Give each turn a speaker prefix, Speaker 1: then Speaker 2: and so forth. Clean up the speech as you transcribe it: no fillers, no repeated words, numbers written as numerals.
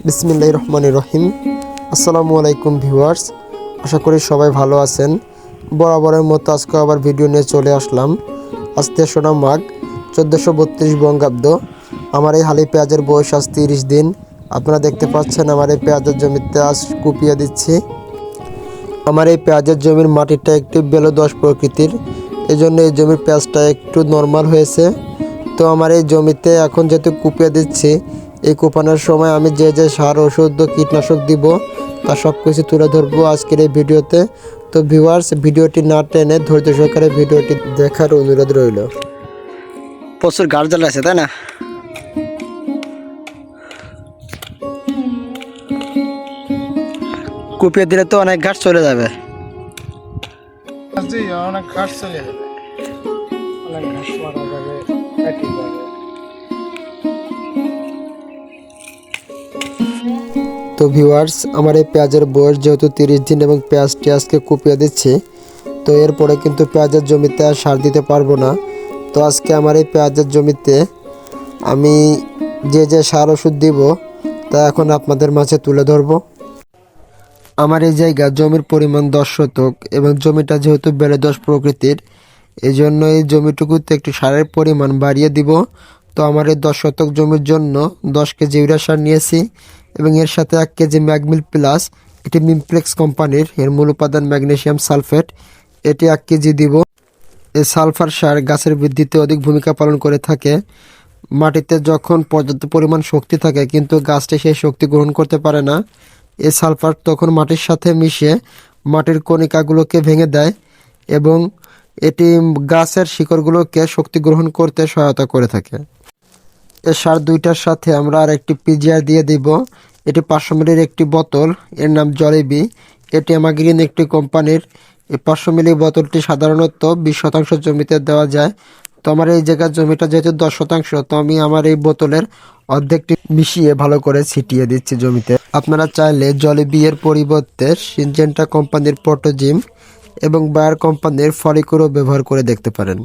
Speaker 1: বিসমিল্লাহির রহমানির রহিম। আসসালামু আলাইকুম ভিউয়ার্স, আশা করি সবাই ভালো আছেন। বরাবরের মতো আজকে আবার ভিডিও নিয়ে চলে আসলাম। আজ 3রা মাঘ 1432 বঙ্গাব্দ। আমার এই হালি পেঁয়াজের বয়স আজ 30 দিন। আপনারা দেখতে পাচ্ছেন আমার এই পেঁয়াজের জমিতে আজ কুপিয়ে দিচ্ছি। আমার এই পেঁয়াজের জমির মাটিটা একটু বেলে-দোআঁশ প্রকৃতির, এজন্য এই জমির পেঁয়াজটা একটু নরমাল হয়েছে। তো আমার এই জমিতে এখন যেহেতু কুপিয়ে দিচ্ছি, এই কোপানোর সময় আমি যে যে সার, ওষুধ ও কীটনাশক দিব তা সব কিছু তুলে ধরবো আজকের এই ভিডিওতে। তো ভিউয়ার্স, ভিডিওটি না টেনে ধৈর্য সহকারে ভিডিওটি দেখার অনুরোধ রইল।
Speaker 2: প্রচুর গাছ জ্বালা আছে, তাই না? কুপিয়ে দিলে তো অনেক ঘাস চলে যাবে।
Speaker 3: অনেক ঘাস চলে যাবে, অনেক ঘাস মারা যাবে, কেটে যাবে।
Speaker 1: তো ভিউয়ার্স, আমার এই পেঁয়াজের বয়স যেহেতু 30 দিন এবং পেঁয়াজটি আজকে কুপিয়ে দিচ্ছি, তো এরপরে কিন্তু পেঁয়াজের জমিতে আর সার দিতে পারবো না। তো আজকে আমার এই পেঁয়াজের জমিতে আমি যে যে সার ওষুধ দিব তা এখন আপনাদের মাঝে তুলে ধরবো। আমার এই জায়গা জমির পরিমাণ 10 শতক এবং জমিটা যেহেতু বেলে-দোআঁশ প্রকৃতির, এই জন্য এই জমিটুকুতে একটু সারের পরিমাণ বাড়িয়ে দিব। তো আমার এই 10 শতক জমির জন্য 10 কেজি ইউরিয়া সার নিয়েছি এবং এর সাথে 1 কেজি ম্যাগমিল প্লাস, এটি মিমপ্লেক্স কোম্পানির, এর মূল উপাদান ম্যাগনেসিয়াম সালফেট, এটি 1 কেজি দিব। এই সালফার সার গাছের বৃদ্ধিতে অধিক ভূমিকা পালন করে থাকে। মাটিতে যখন পর্যাপ্ত পরিমাণ শক্তি থাকে কিন্তু গাছটি সেই শক্তি গ্রহণ করতে পারে না, এই সালফার তখন মাটির সাথে মিশে মাটির কণিকাগুলোকে ভেঙে দেয় এবং এটি গাছের শিকড়গুলোকে শক্তি গ্রহণ করতে সহায়তা করে থাকে। এই সার দুইটার সাথে আমরা আর একটি পিজিআর দিয়ে দিব। এটি 500 মিলির একটি বোতল, এর নাম জলেবি। এটি আমাগ্রিন একটি কোম্পানির। এই 500 মিলি বোতলটি সাধারণত 20% জমিতে দেওয়া যায়। তো আমার এই জায়গার জমিটা যেহেতু 10%, তো আমি আমার এই বোতলের অর্ধেকটি মিশিয়ে ভালো করে ছিটিয়ে দিচ্ছি জমিতে। আপনারা চাইলে জলেবি এর পরিবর্তে সিনজেন্টা কোম্পানির প্রোটোজিম এবং বায়ার কোম্পানির ফলিকুরও ব্যবহার করে দেখতে পারেন।